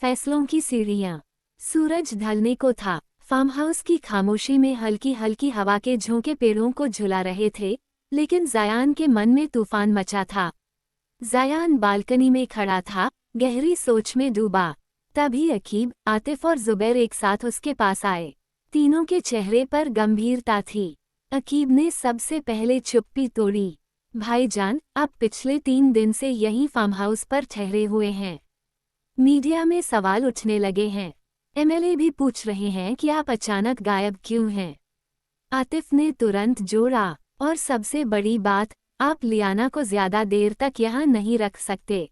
फैसलों की सीढ़ियां। सूरज ढलने को था। फार्म हाउस की खामोशी में हल्की हल्की हवा के झोंके पेड़ों को झुला रहे थे, लेकिन जायान के मन में तूफान मचा था। जायान बालकनी में खड़ा था, गहरी सोच में डूबा। तभी अकीब, आतिफ और जुबैर एक साथ उसके पास आए। तीनों के चेहरे पर गंभीरता थी। अकीब ने सबसे पहले चुप्पी तोड़ी। भाईजान, आप पिछले 3 दिन से यहीं फार्म हाउस पर ठहरे हुए हैं। मीडिया में सवाल उठने लगे हैं। एमएलए भी पूछ रहे हैं कि आप अचानक गायब क्यों हैं। आतिफ ने तुरंत जोड़ा, और सबसे बड़ी बात, आप लियाना को ज्यादा देर तक यहाँ नहीं रख सकते।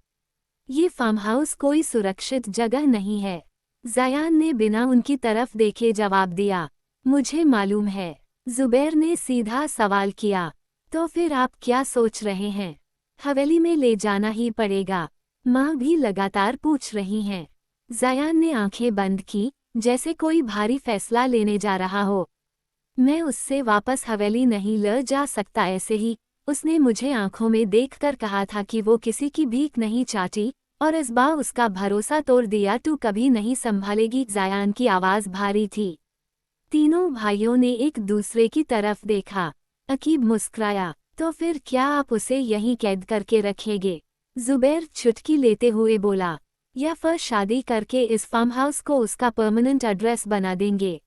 ये फार्म हाउस कोई सुरक्षित जगह नहीं है। जायान ने बिना उनकी तरफ देखे जवाब दिया। मुझे मालूम है। जुबैर ने सीधा सवाल किया। तो फिर आप क्या सोच रहे हैं? हवेली में ले जाना ही पड़ेगा। माँ भी लगातार पूछ रही हैं। जायान ने आंखें बंद की, जैसे कोई भारी फैसला लेने जा रहा हो। मैं उससे वापस हवेली नहीं ले जा सकता। ऐसे ही उसने मुझे आंखों में देखकर कहा था कि वो किसी की भीख नहीं चाहती, और इस बार उसका भरोसा तोड़ दिया। तू कभी नहीं संभालेगी। जायान की आवाज भारी थी। तीनों भाइयों ने एक दूसरे की तरफ देखा। अकीब मुस्कुराया। तो फिर क्या आप उसे यहीं कैद करके रखेंगे? जुबैर चुटकी लेते हुए बोला। या फिर शादी करके इस फार्म हाउस को उसका परमानेंट एड्रेस बना देंगे?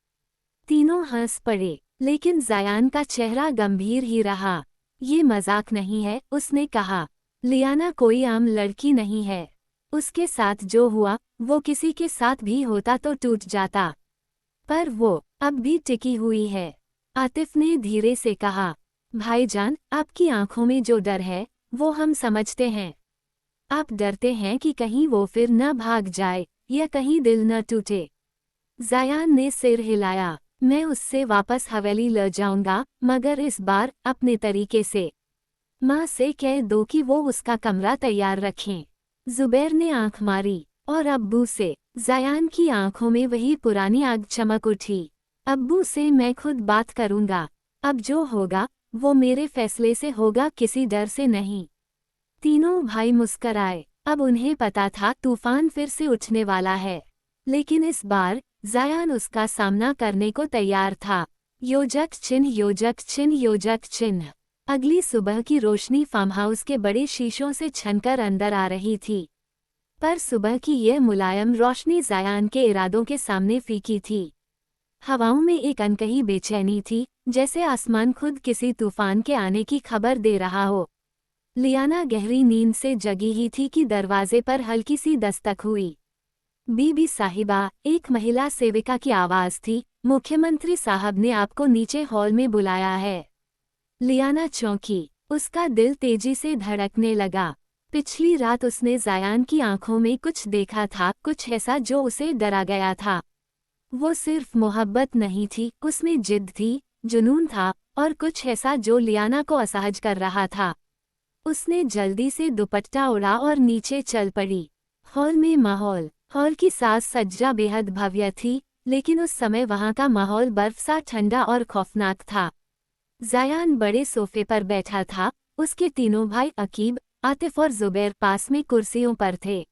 तीनों हंस पड़े, लेकिन जायान का चेहरा गंभीर ही रहा। ये मजाक नहीं है, उसने कहा। लियाना कोई आम लड़की नहीं है। उसके साथ जो हुआ, वो किसी के साथ भी होता तो टूट जाता। पर वो अब भी टिकी हुई है। आतिफ ने धीरे से कहा। भाईजान, आपकी आंखों में जो डर है, वो हम समझते हैं। आप डरते हैं कि कहीं वो फिर न भाग जाए, या कहीं दिल न टूटे। जायान ने सिर हिलाया। मैं उससे वापस हवेली ले जाऊंगा, मगर इस बार अपने तरीके से। माँ से कह दो कि वो उसका कमरा तैयार रखें। जुबैर ने आंख मारी। और अब्बू से? जायान की आंखों में वही पुरानी आग चमक उठी। अब्बू से मैं खुद बात करूंगा। अब जो होगा, वो मेरे फैसले से होगा, किसी डर से नहीं। तीनों भाई मुस्कराए। अब उन्हें पता था तूफान फिर से उठने वाला है, लेकिन इस बार जायान उसका सामना करने को तैयार था। योजक चिन्ह, योजक चिन्ह, योजक चिन्ह। अगली सुबह की रोशनी फार्म हाउस के बड़े शीशों से छनकर अंदर आ रही थी, पर सुबह की यह मुलायम रोशनी जायान के इरादों के सामने फीकी थी। हवाओं में एक अनकही बेचैनी थी, जैसे आसमान खुद किसी तूफान के आने की खबर दे रहा हो। लियाना गहरी नींद से जगी ही थी कि दरवाजे पर हल्की सी दस्तक हुई। बीबी साहिबा, एक महिला सेविका की आवाज थी। मुख्यमंत्री साहब ने आपको नीचे हॉल में बुलाया है। लियाना चौंकी। उसका दिल तेजी से धड़कने लगा। पिछली रात उसने जायान की आंखों में कुछ देखा था, कुछ ऐसा जो उसे डरा गया था। वो सिर्फ मोहब्बत नहीं थी, उसमें जिद थी, जुनून था, और कुछ ऐसा जो लियाना को असहज कर रहा था। उसने जल्दी से दुपट्टा उड़ा और नीचे चल पड़ी। हॉल की साज सज्जा बेहद भव्य थी, लेकिन उस समय वहां का माहौल बर्फ सा ठंडा और खौफनाक था। जायान बड़े सोफे पर बैठा था। उसके तीनों भाई अकीब, आतिफ और जुबैर पास में कुर्सियों पर थे।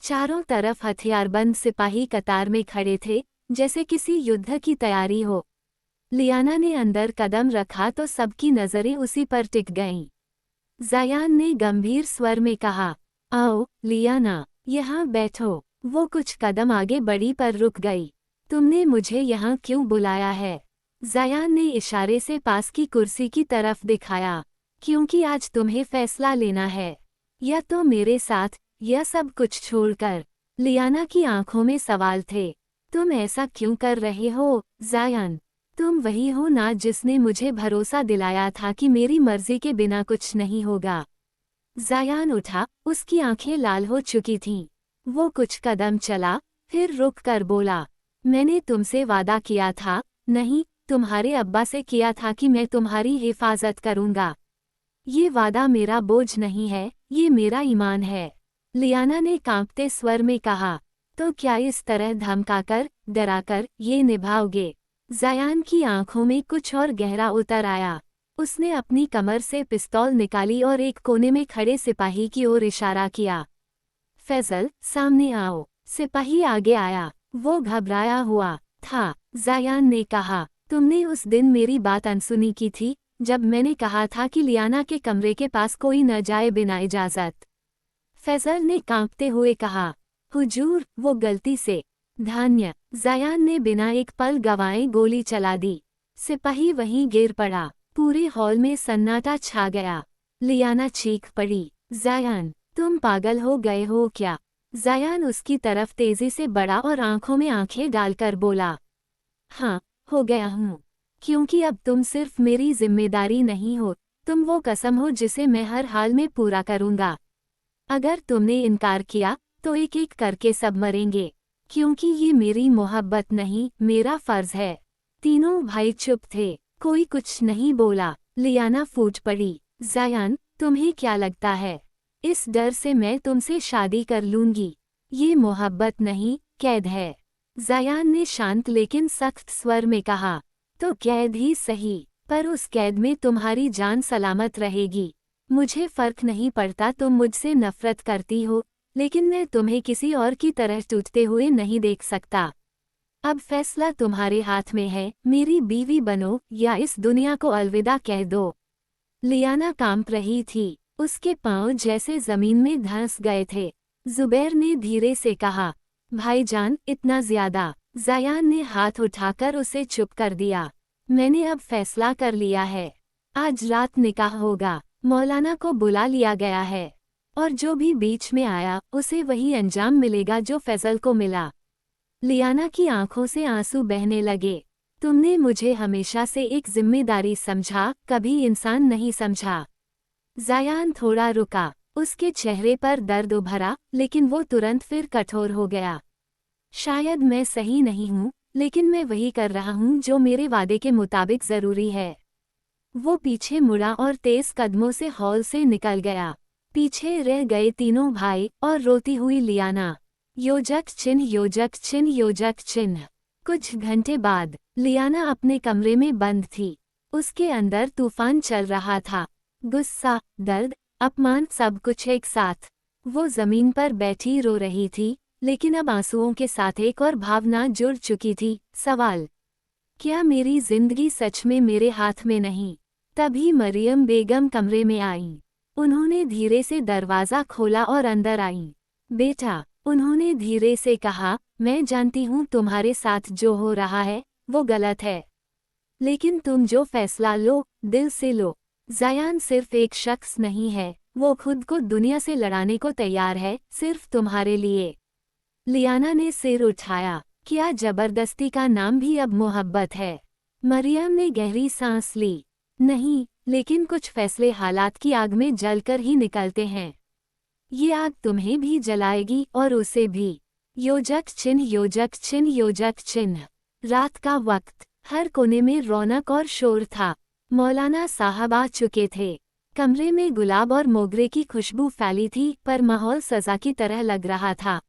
चारों तरफ हथियारबंद सिपाही कतार में खड़े थे, जैसे किसी युद्ध की तैयारी हो। लियाना ने अंदर कदम रखा तो सबकी नजरें उसी पर टिक गईं। जायान ने गंभीर स्वर में कहा, आओ लियाना, यहाँ बैठो। वो कुछ कदम आगे बढ़ी पर रुक गई। तुमने मुझे यहाँ क्यों बुलाया है? जायान ने इशारे से पास की कुर्सी की तरफ दिखाया। क्योंकि आज तुम्हें फैसला लेना है, या तो मेरे साथ, या सब कुछ छोड़कर। लियाना की आंखों में सवाल थे। तुम ऐसा क्यों कर रहे हो, जायान? तुम वही हो ना जिसने मुझे भरोसा दिलाया था कि मेरी मर्जी के बिना कुछ नहीं होगा। जायान उठा, उसकी आंखें लाल हो चुकी थीं। वो कुछ कदम चला, फिर रुक कर बोला, मैंने तुमसे वादा किया था, नहीं, तुम्हारे अब्बा से किया था कि मैं तुम्हारी हिफाजत करूंगा। ये वादा मेरा बोझ नहीं है, ये मेरा ईमान है। लियाना ने कांपते स्वर में कहा। तो क्या इस तरह धमकाकर, डराकर ये निभाओगे? जायान की आंखों में कुछ और गहरा उतर आया। उसने अपनी कमर से पिस्तौल निकाली और एक कोने में खड़े सिपाही की ओर इशारा किया। फैजल, सामने आओ। सिपाही आगे आया। वो घबराया हुआ था। जायान ने कहा, तुमने उस दिन मेरी बात अनसुनी की थी, जब मैंने कहा था कि लियाना के कमरे के पास कोई न जाए बिना इजाज़त। फैजल ने कांपते हुए कहा, हुजूर, वो गलती से। धान्य। जायान ने बिना एक पल गवाए गोली चला दी। सिपाही वहीं गिर पड़ा। पूरे हॉल में सन्नाटा छा गया। लियाना चीख पड़ी, जायान, तुम पागल हो गए हो क्या? जायान उसकी तरफ तेजी से बढ़ा और आंखों में आंखें डालकर बोला, हाँ, हो गया हूँ। क्योंकि अब तुम सिर्फ मेरी जिम्मेदारी नहीं हो, तुम वो कसम हो जिसे मैं हर हाल में पूरा करूँगा। अगर तुमने इनकार किया तो एक एक करके सब मरेंगे, क्योंकि ये मेरी मोहब्बत नहीं, मेरा फर्ज है। तीनों भाई चुप थे, कोई कुछ नहीं बोला। लियाना फूट पड़ी, जायान, तुम्हें क्या लगता है, इस डर से मैं तुमसे शादी कर लूंगी? ये मोहब्बत नहीं, कैद है। जायान ने शांत लेकिन सख्त स्वर में कहा, तो कैद ही सही, पर उस कैद में तुम्हारी जान सलामत रहेगी। मुझे फर्क नहीं पड़ता तुम मुझसे नफरत करती हो, लेकिन मैं तुम्हें किसी और की तरह टूटते हुए नहीं देख सकता। अब फैसला तुम्हारे हाथ में है, मेरी बीवी बनो या इस दुनिया को अलविदा कह दो। लियाना कांप रही थी, उसके पांव जैसे जमीन में धंस गए थे। जुबैर ने धीरे से कहा, भाईजान, इतना ज्यादा। जायान ने हाथ उठाकर उसे चुप कर दिया। मैंने अब फैसला कर लिया है। आज रात निकाह होगा। मौलाना को बुला लिया गया है, और जो भी बीच में आया उसे वही अंजाम मिलेगा जो फैजल को मिला। लियाना की आंखों से आंसू बहने लगे। तुमने मुझे हमेशा से एक जिम्मेदारी समझा, कभी इंसान नहीं समझा। जायान थोड़ा रुका, उसके चेहरे पर दर्द उभरा, लेकिन वो तुरंत फिर कठोर हो गया। शायद मैं सही नहीं हूँ, लेकिन मैं वही कर रहा हूँ जो मेरे वादे के मुताबिक जरूरी है। वो पीछे मुड़ा और तेज कदमों से हॉल से निकल गया। पीछे रह गए तीनों भाई और रोती हुई लियाना। योजक चिन्ह, योजक चिन्ह, योजक चिन्ह। कुछ घंटे बाद लियाना अपने कमरे में बंद थी। उसके अंदर तूफान चल रहा था, गुस्सा, दर्द, अपमान, सब कुछ एक साथ। वो जमीन पर बैठी रो रही थी, लेकिन अब आंसुओं के साथ एक और भावना जुड़ चुकी थी, सवाल, क्या मेरी जिंदगी सच में मेरे हाथ में नहीं? तभी मरियम बेगम कमरे में आईं। उन्होंने धीरे से दरवाज़ा खोला और अंदर आईं। बेटा, उन्होंने धीरे से कहा, मैं जानती हूँ तुम्हारे साथ जो हो रहा है वो गलत है, लेकिन तुम जो फैसला लो, दिल से लो। जायान सिर्फ एक शख्स नहीं है, वो खुद को दुनिया से लड़ाने को तैयार है, सिर्फ तुम्हारे लिए। लियाना ने सिर उठाया, क्या जबरदस्ती का नाम भी अब मोहब्बत है? मरियम ने गहरी सांस ली, नहीं, लेकिन कुछ फैसले हालात की आग में जलकर ही निकलते हैं। ये आग तुम्हें भी जलाएगी और उसे भी। योजक चिन्ह, योजक चिन्ह, योजक चिन्ह। रात का वक्त, हर कोने में रौनक और शोर था। मौलाना साहब आ चुके थे। कमरे में गुलाब और मोगरे की खुशबू फैली थी, पर माहौल सजा की तरह लग रहा था।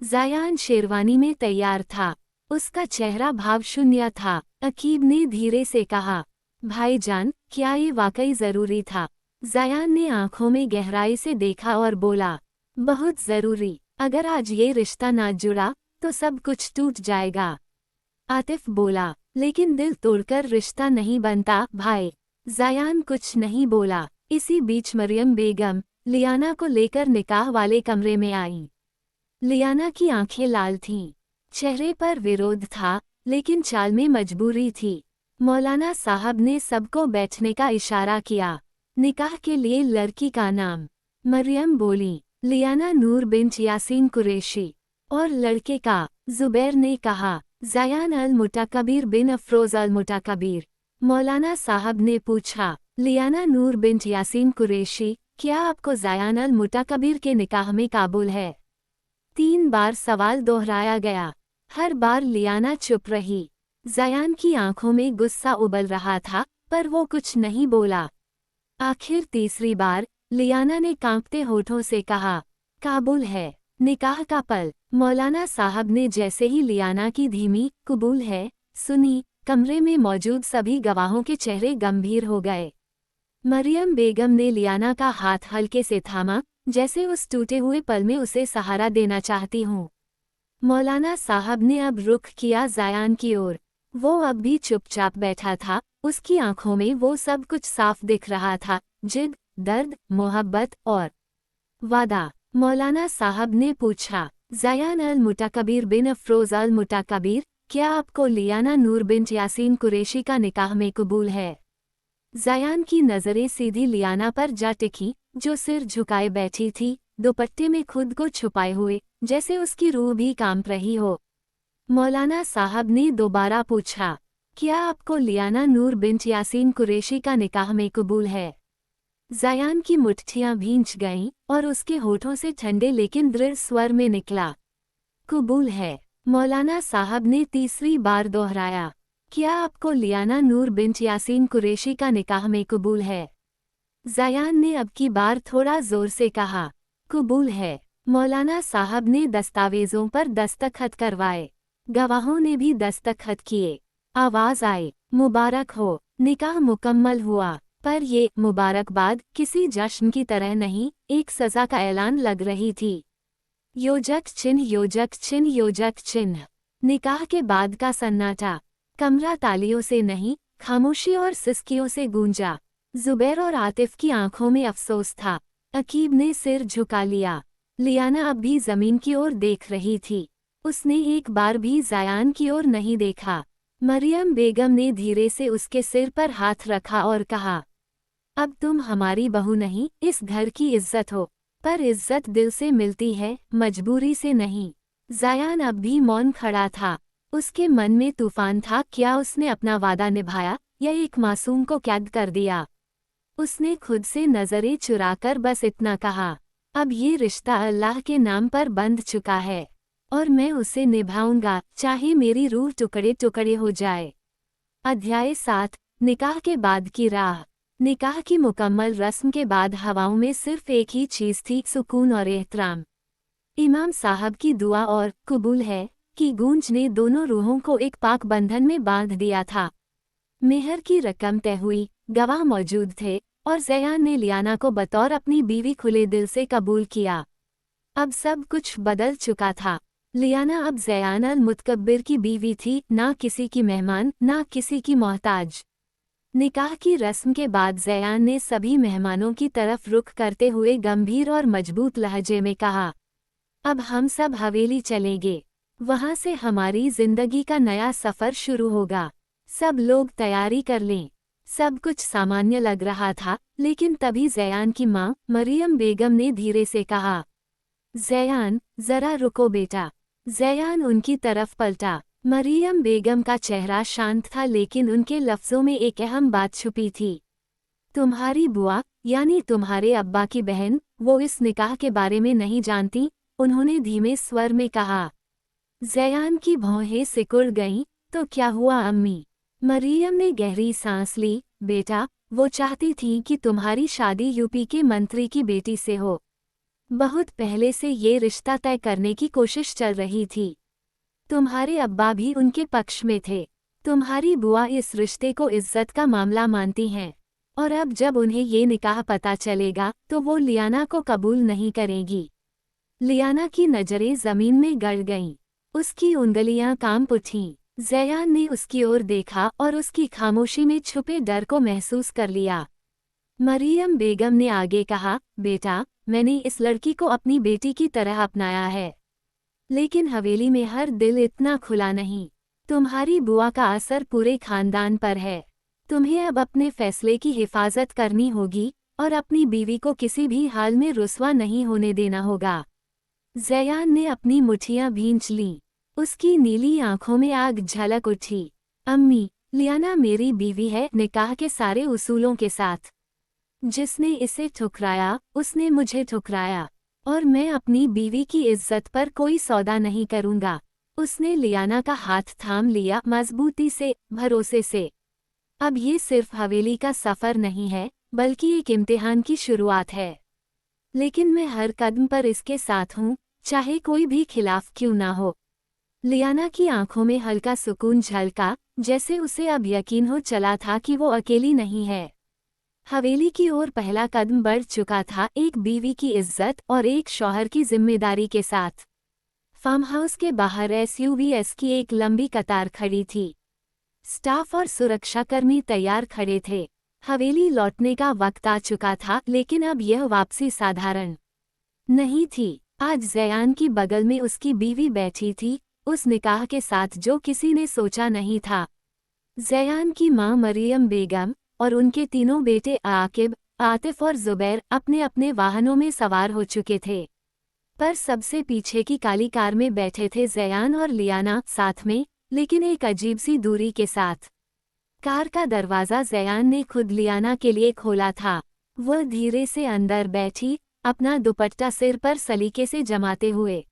जायान शेरवानी में तैयार था, उसका चेहरा भावशून्य था। अकीब ने धीरे से कहा, भाईजान, क्या ये वाकई जरूरी था? जायान ने आंखों में गहराई से देखा और बोला, बहुत जरूरी। अगर आज ये रिश्ता ना जुड़ा तो सब कुछ टूट जाएगा। आतिफ बोला, लेकिन दिल तोड़कर रिश्ता नहीं बनता भाई। जायान कुछ नहीं बोला। इसी बीच मरियम बेगम लियाना को लेकर निकाह वाले कमरे में आईं। लियाना की आंखें लाल थीं, चेहरे पर विरोध था, लेकिन चाल में मजबूरी थी। मौलाना साहब ने सबको बैठने का इशारा किया। निकाह के लिए लड़की का नाम? मरियम बोली, लियाना नूर बिन्त यासीन कुरैशी। और लड़के का? जुबैर ने कहा, जायान अल मुताकबीर बिन अफरोज अल मुताकबीर। मौलाना साहब ने पूछा, लियाना नूर बिन्त यासीन कुरैशी, क्या आपको जायान अल मुताकबीर के निकाह में काबुल है? 3 बार सवाल दोहराया गया। हर बार लियाना चुप रही। जायान की आंखों में गुस्सा उबल रहा था, पर वो कुछ नहीं बोला। आखिर तीसरी बार लियाना ने कांपते होठों से कहा, काबुल है। निकाह का पल। मौलाना साहब ने जैसे ही लियाना की धीमी कबूल है सुनी, कमरे में मौजूद सभी गवाहों के चेहरे गंभीर हो गए। मरियम बेगम ने लियाना का हाथ हल्के से थामा, जैसे उस टूटे हुए पल में उसे सहारा देना चाहती हूँ। मौलाना साहब ने अब रुख किया ज़यान की ओर। वो अब भी चुपचाप बैठा था, उसकी आंखों में वो सब कुछ साफ दिख रहा था, जिद, दर्द, मोहब्बत और वादा। मौलाना साहब ने पूछा, ज़यान अल मुतकबीर बिन अफरोज़ अल मुतकबीर, क्या आपको लियाना नूर बिन्त यासीन कुरैशी का निकाह में कबूल है? ज़यान की नज़रें सीधी लियाना पर जा टिकी, जो सिर झुकाए बैठी थी, दुपट्टे में खुद को छुपाए हुए, जैसे उसकी रूह भी कांप रही हो। मौलाना साहब ने दोबारा पूछा, क्या आपको लियाना नूर बिन्त यासीन कुरैशी का निकाह में कबूल है? ज़यान की मुट्ठियां भींच गईं और उसके होठों से ठंडे लेकिन दृढ़ स्वर में निकला, कबूल है। मौलाना साहब ने तीसरी बार दोहराया, क्या आपको लियाना नूर बिन्त यासीन कुरैशी का निकाह में कबूल है? ज़यान ने अब की बार थोड़ा जोर से कहा, कबूल है। मौलाना साहब ने दस्तावेज़ों पर दस्तखत करवाए। गवाहों ने भी दस्तखत किए। आवाज़ आई, मुबारक हो। निकाह मुकम्मल हुआ, पर ये मुबारकबाद किसी जश्न की तरह नहीं, एक सज़ा का ऐलान लग रही थी। योजक चिन्ह, योजक चिन्ह, योजक चिन्ह। निकाह के बाद का सन्नाटा। कमरा तालियों से नहीं, खामोशी और सिसकियों से गूंजा। जुबैर और आतिफ की आंखों में अफसोस था। अकीब ने सिर झुका लिया। लियाना अब भी जमीन की ओर देख रही थी। उसने एक बार भी ज़यान की ओर नहीं देखा। मरियम बेगम ने धीरे से उसके सिर पर हाथ रखा और कहा, अब तुम हमारी बहू नहीं, इस घर की इज्जत हो, पर इज्जत दिल से मिलती है, मजबूरी से नहीं। ज़यान अब भी मौन खड़ा था। उसके मन में तूफान था, क्या उसने अपना वादा निभाया या एक मासूम को कैद कर दिया? उसने खुद से नजरें चुराकर बस इतना कहा, अब ये रिश्ता अल्लाह के नाम पर बंध चुका है और मैं उसे निभाऊंगा, चाहे मेरी रूह टुकड़े टुकड़े हो जाए। अध्याय 7, निकाह के बाद की राह। निकाह की मुकम्मल रस्म के बाद हवाओं में सिर्फ एक ही चीज़ थी, सुकून और एहतराम। इमाम साहब की दुआ और कबूल है की गूंज ने दोनों रूहों को एक पाक बंधन में बांध दिया था। मेहर की रकम तय हुई, गवाह मौजूद थे और ज़यान ने लियाना को बतौर अपनी बीवी खुले दिल से कबूल किया। अब सब कुछ बदल चुका था। लियाना अब ज़यान अल मुतकब्बिर की बीवी थी, ना किसी की मेहमान, ना किसी की मोहताज। निकाह की रस्म के बाद ज़यान ने सभी मेहमानों की तरफ रुख करते हुए गंभीर और मजबूत लहजे में कहा, अब हम सब हवेली चलेंगे। वहाँ से हमारी जिंदगी का नया सफ़र शुरू होगा। सब लोग तैयारी कर लें। सब कुछ सामान्य लग रहा था, लेकिन तभी ज़यान की माँ मरियम बेगम ने धीरे से कहा, ज़यान, ज़रा रुको बेटा। ज़यान उनकी तरफ पलटा। मरियम बेगम का चेहरा शांत था, लेकिन उनके लफ्ज़ों में एक अहम बात छुपी थी। तुम्हारी बुआ, यानी तुम्हारे अब्बा की बहन, वो इस निकाह के बारे में नहीं जानती, उन्होंने धीमे स्वर में कहा। ज़यान की भौहें सिकुड़ गईं, तो क्या हुआ अम्मी? मरियम ने गहरी सांस ली, बेटा, वो चाहती थी कि तुम्हारी शादी यूपी के मंत्री की बेटी से हो। बहुत पहले से ये रिश्ता तय करने की कोशिश चल रही थी। तुम्हारे अब्बा भी उनके पक्ष में थे। तुम्हारी बुआ इस रिश्ते को इज्जत का मामला मानती हैं, और अब जब उन्हें ये निकाह पता चलेगा तो वो लियाना को कबूल नहीं करेगी। लियाना की नज़रें ज़मीन में गड़ गईं। उसकी उंगलियां कांप उठीं। ज़यान ने उसकी ओर देखा और उसकी खामोशी में छुपे डर को महसूस कर लिया। मरियम बेगम ने आगे कहा, बेटा, मैंने इस लड़की को अपनी बेटी की तरह अपनाया है, लेकिन हवेली में हर दिल इतना खुला नहीं। तुम्हारी बुआ का असर पूरे खानदान पर है। तुम्हें अब अपने फैसले की हिफाजत करनी होगी और अपनी बीवी को किसी भी हाल में रुस्वा नहीं होने देना होगा। ज़यान ने अपनी मुट्ठियां भींच लीं। उसकी नीली आंखों में आग झलक उठी। अम्मी, लियाना मेरी बीवी है, निकाह के सारे उसूलों के साथ। जिसने इसे ठुकराया, उसने मुझे ठुकराया, और मैं अपनी बीवी की इज्जत पर कोई सौदा नहीं करूंगा। उसने लियाना का हाथ थाम लिया, मजबूती से, भरोसे से। अब ये सिर्फ हवेली का सफ़र नहीं है, बल्कि एक इम्तिहान की शुरुआत है। लेकिन मैं हर कदम पर इसके साथ हूँ, चाहे कोई भी खिलाफ क्यों ना हो। लियाना की आंखों में हल्का सुकून झलका, जैसे उसे अब यकीन हो चला था कि वो अकेली नहीं है। हवेली की ओर पहला कदम बढ़ चुका था, एक बीवी की इज्जत और एक शौहर की जिम्मेदारी के साथ। फार्म हाउस के बाहर एसयूवीएस की एक लंबी कतार खड़ी थी। स्टाफ और सुरक्षाकर्मी तैयार खड़े थे। हवेली लौटने का वक्त आ चुका था, लेकिन अब यह वापसी साधारण नहीं थी। आज जयान की बगल में उसकी बीवी बैठी थी, उस निकाह के साथ जो किसी ने सोचा नहीं था। जयान की मां मरियम बेगम और उनके तीनों बेटे आकिब, आतिफ और जुबैर अपने अपने वाहनों में सवार हो चुके थे। पर सबसे पीछे की काली कार में बैठे थे जयान और लियाना साथ में, लेकिन एक अजीब सी दूरी के साथ। कार का दरवाज़ा जयान ने खुद लियाना के लिए खोला था। वह धीरे से अंदर बैठी, अपना दुपट्टा सिर पर सलीके से जमाते हुए।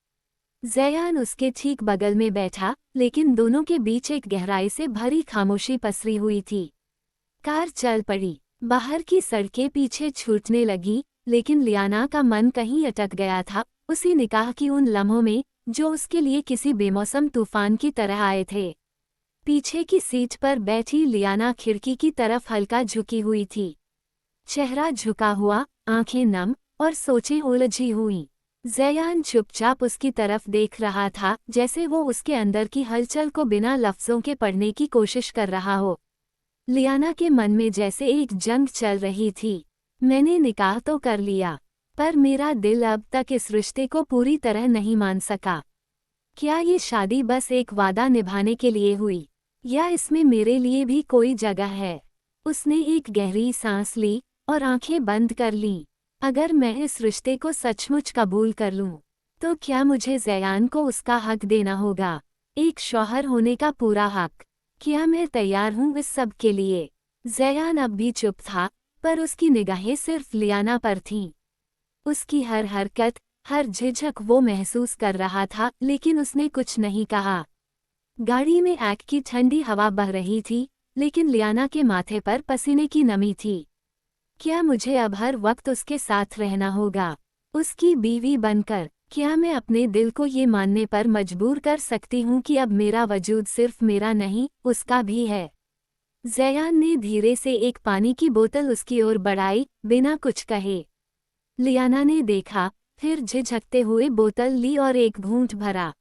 जयान उसके ठीक बगल में बैठा, लेकिन दोनों के बीच एक गहराई से भरी खामोशी पसरी हुई थी। कार चल पड़ी। बाहर की सड़कें पीछे छूटने लगी, लेकिन लियाना का मन कहीं अटक गया था, उसी निकाह की उन लम्हों में जो उसके लिए किसी बेमौसम तूफान की तरह आए थे। पीछे की सीट पर बैठी लियाना खिड़की की तरफ हल्का झुकी हुई थी। चेहरा झुका हुआ, आंखें नम और सोचें उलझी हुईं। जयान चुपचाप उसकी तरफ देख रहा था, जैसे वो उसके अंदर की हलचल को बिना लफ्ज़ों के पढ़ने की कोशिश कर रहा हो। लियाना के मन में जैसे एक जंग चल रही थी। मैंने निकाह तो कर लिया, पर मेरा दिल अब तक इस रिश्ते को पूरी तरह नहीं मान सका। क्या ये शादी बस एक वादा निभाने के लिए हुई, या इसमें मेरे लिए भी कोई जगह है? उसने एक गहरी सांस ली और आंखें बंद कर लीं। अगर मैं इस रिश्ते को सचमुच कबूल कर लूं, तो क्या मुझे जयान को उसका हक देना होगा, एक शौहर होने का पूरा हक? क्या मैं तैयार हूं इस सब के लिए? जयान अब भी चुप था, पर उसकी निगाहें सिर्फ लियाना पर थीं। उसकी हर हरकत, हर झिझक वो महसूस कर रहा था, लेकिन उसने कुछ नहीं कहा। गाड़ी में आग की ठंडी हवा बह रही थी, लेकिन लियाना के माथे पर पसीने की नमी थी। क्या मुझे अब हर वक्त उसके साथ रहना होगा, उसकी बीवी बनकर? क्या मैं अपने दिल को ये मानने पर मजबूर कर सकती हूँ कि अब मेरा वजूद सिर्फ मेरा नहीं, उसका भी है? जयान ने धीरे से एक पानी की बोतल उसकी ओर बढ़ाई, बिना कुछ कहे। लियाना ने देखा, फिर झिझकते हुए बोतल ली और एक घूंट भरा।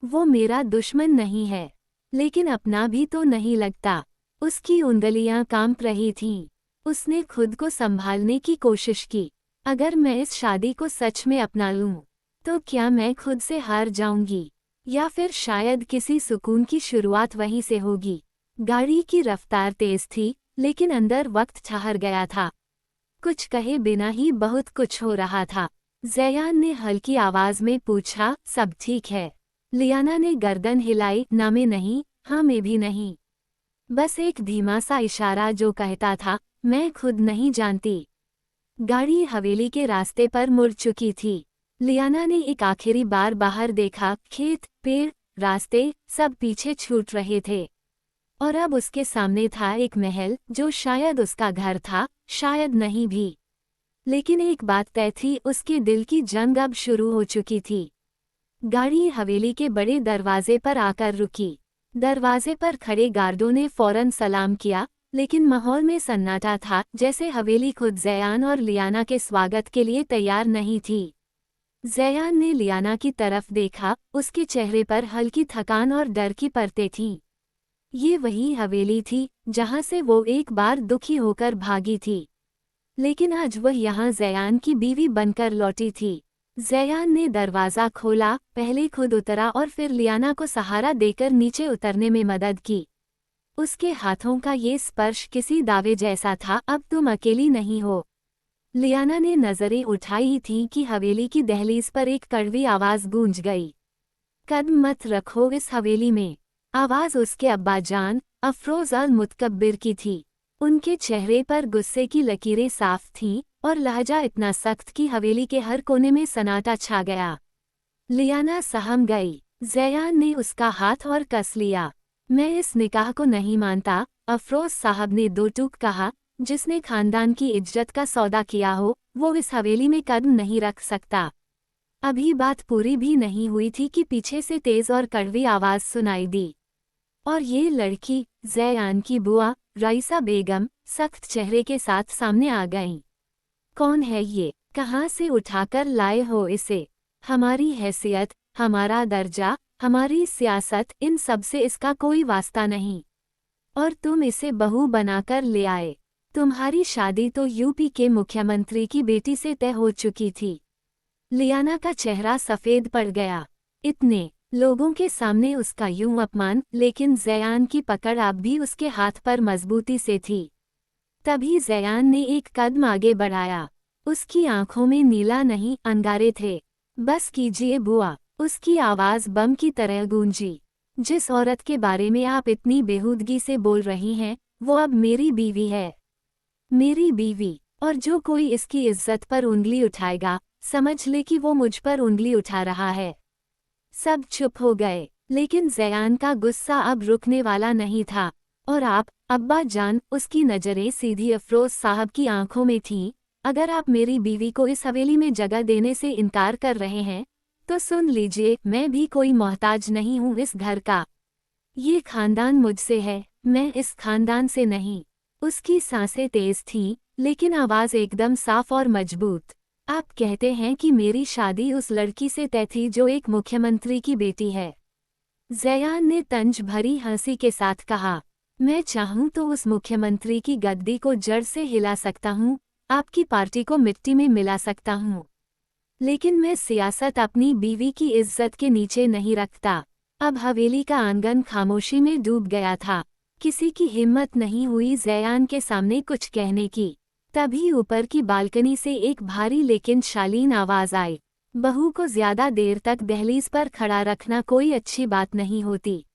वो मेरा दुश्मन नहीं है, लेकिन अपना भी तो नहीं लगता। उसकी उंगलियां कांप रही थीं। उसने खुद को संभालने की कोशिश की। अगर मैं इस शादी को सच में अपना लूं, तो क्या मैं खुद से हार जाऊंगी, या फिर शायद किसी सुकून की शुरुआत वहीं से होगी? गाड़ी की रफ्तार तेज थी, लेकिन अंदर वक्त ठहर गया था। कुछ कहे बिना ही बहुत कुछ हो रहा था। जयान ने हल्की आवाज में पूछा, सब ठीक है? लियाना ने गर्दन हिलाई, ना में नहीं, हाँ में भी नहीं। बस एक धीमा सा इशारा जो कहता था, मैं खुद नहीं जानती। गाड़ी हवेली के रास्ते पर मुड़ चुकी थी। लियाना ने एक आखिरी बार बाहर देखा, खेत, पेड़, रास्ते सब पीछे छूट रहे थे। और अब उसके सामने था एक महल, जो शायद उसका घर था, शायद नहीं भी। लेकिन एक बात तय थी, उसके दिल की जंग अब शुरू हो चुकी थी। गाड़ी हवेली के बड़े दरवाजे पर आकर रुकी। दरवाजे पर खड़े गार्डों ने फौरन सलाम किया, लेकिन माहौल में सन्नाटा था, जैसे हवेली खुद जयान और लियाना के स्वागत के लिए तैयार नहीं थी। जयान ने लियाना की तरफ देखा, उसके चेहरे पर हल्की थकान और डर की परतें थीं। ये वही हवेली थी, जहां से वो एक बार दुखी होकर भागी थी, लेकिन आज वह यहाँ जयान की बीवी बनकर लौटी थी। जयान ने दरवाज़ा खोला, पहले खुद उतरा और फिर लियाना को सहारा देकर नीचे उतरने में मदद की। उसके हाथों का ये स्पर्श किसी दावे जैसा था, अब तुम अकेली नहीं हो। लियाना ने नजरें उठाई थीं कि हवेली की दहलीज पर एक कड़वी आवाज़ गूंज गई। कदम मत रखो इस हवेली में। आवाज़ उसके अब्बाजान, अफरोज अल मुतकब्बिर की थी। उनके चेहरे पर गुस्से की लकीरें साफ थीं, और लहजा इतना सख्त कि हवेली के हर कोने में सन्नाटा छा गया। लियाना सहम गई। जयान ने उसका हाथ और कस लिया। मैं इस निकाह को नहीं मानता, अफरोज साहब ने दो टूक कहा। जिसने खानदान की इज्जत का सौदा किया हो, वो इस हवेली में कदम नहीं रख सकता। अभी बात पूरी भी नहीं हुई थी कि पीछे से तेज और कड़वी आवाज सुनाई दी, और ये लड़की, जयान की बुआ रईसा बेगम, सख्त चेहरे के साथ सामने आ गईं। कौन है ये? कहाँ से उठाकर लाए हो इसे? हमारी हैसियत, हमारा दर्जा, हमारी सियासत, इन सब से इसका कोई वास्ता नहीं। और तुम इसे बहू बनाकर ले आए। तुम्हारी शादी तो यूपी के मुख्यमंत्री की बेटी से तय हो चुकी थी। लियाना का चेहरा सफ़ेद पड़ गया। इतने लोगों के सामने उसका यूं अपमान, लेकिन ज़यान की पकड़ अब भी उसके हाथ पर मजबूती से थी। तभी ज़यान ने एक कदम आगे बढ़ाया। उसकी आंखों में नीला नहीं, अंगारे थे। बस कीजिए बुआ, उसकी आवाज़ बम की तरह गूंजी। जिस औरत के बारे में आप इतनी बेहूदगी से बोल रही हैं, वो अब मेरी बीवी है। मेरी बीवी, और जो कोई इसकी इज्जत पर उंगली उठाएगा, समझ ले कि वो मुझ पर उंगली उठा रहा है। सब चुप हो गए, लेकिन ज़यान का गुस्सा अब रुकने वाला नहीं था। और आप, अब्बा जान, उसकी नज़रें सीधी अफरोज़ साहब की आंखों में थीं। अगर आप मेरी बीवी को इस हवेली में जगह देने से इनकार कर रहे हैं, तो सुन लीजिए, मैं भी कोई मोहताज नहीं हूँ इस घर का। ये खानदान मुझसे है, मैं इस खानदान से नहीं। उसकी सांसें तेज थीं, लेकिन आवाज़ एकदम साफ और मजबूत। आप कहते हैं कि मेरी शादी उस लड़की से तय थी जो एक मुख्यमंत्री की बेटी है। ज़यान ने तंज भरी हंसी के साथ कहा, मैं चाहूँ तो उस मुख्यमंत्री की गद्दी को जड़ से हिला सकता हूँ, आपकी पार्टी को मिट्टी में मिला सकता हूँ। लेकिन मैं सियासत अपनी बीवी की इज्जत के नीचे नहीं रखता। अब हवेली का आंगन खामोशी में डूब गया था। किसी की हिम्मत नहीं हुई ज़यान के सामने कुछ कहने की। तभी ऊपर की बालकनी से एक भारी लेकिन शालीन आवाज़ आई, बहू को ज्यादा देर तक दहलीज पर खड़ा रखना कोई अच्छी बात नहीं होती।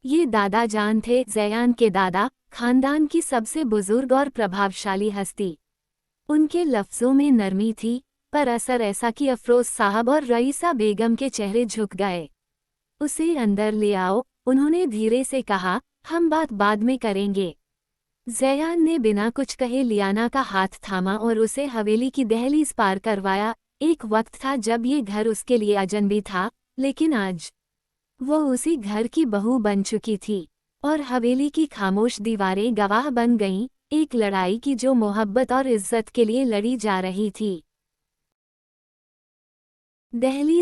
ये दादा जान थे, ज़यान के दादा, खानदान की सबसे बुजुर्ग और प्रभावशाली हस्ती। उनके लफ्ज़ों में नरमी थी, पर असर ऐसा कि अफरोज़ साहब और रईसा बेगम के चेहरे झुक गए। उसे अंदर ले आओ, उन्होंने धीरे से कहा, हम बात बाद में करेंगे। ज़यान ने बिना कुछ कहे लियाना का हाथ थामा और उसे हवेली की दहलीज पार करवाया। एक वक्त था जब ये घर उसके लिए अजनबी था, लेकिन आज वो उसी घर की बहू बन चुकी थी। और हवेली की खामोश दीवारें गवाह बन गईं, एक लड़ाई की जो मोहब्बत और इज्जत के लिए लड़ी जा रही थी। दहलीज